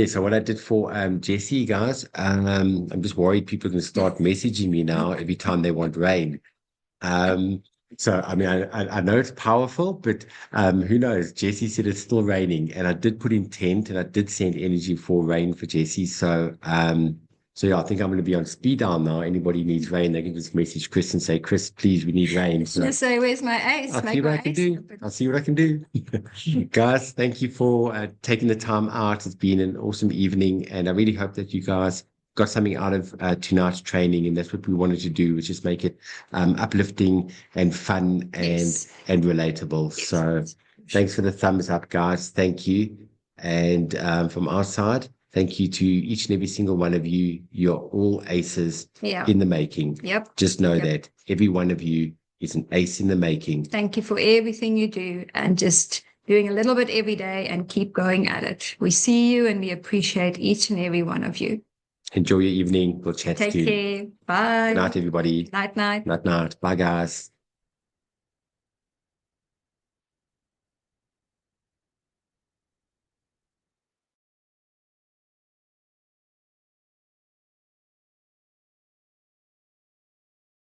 so what I did for Jesse, guys, I'm just worried people are going to start messaging me now every time they want rain. So, I mean, I know it's powerful, but who knows? Jesse said it's still raining, and I did put intent, and I did send energy for rain for Jesse. So, yeah, I think I'm going to be on speed dial now. Anybody needs rain, they can just message Chris and say, Chris, please, we need rain. So, Just say, where's my ace? I'll see what I can do. I'll see what I can do. Guys, thank you for taking the time out. It's been an awesome evening, and I really hope that you guys got something out of tonight's training, and that's what we wanted to do, was just make it uplifting and fun and relatable. So thanks for the thumbs up, guys. Thank you. And from our side, thank you to each and every single one of you. You're all aces in the making. Yep. Just know that every one of you is an ace in the making. Thank you for everything you do, and just doing a little bit every day and keep going at it. We see you and we appreciate each and every one of you. Enjoy your evening. We'll chat soon. Take care. Bye. Good night, everybody. Night, night. Night, night. Bye, guys.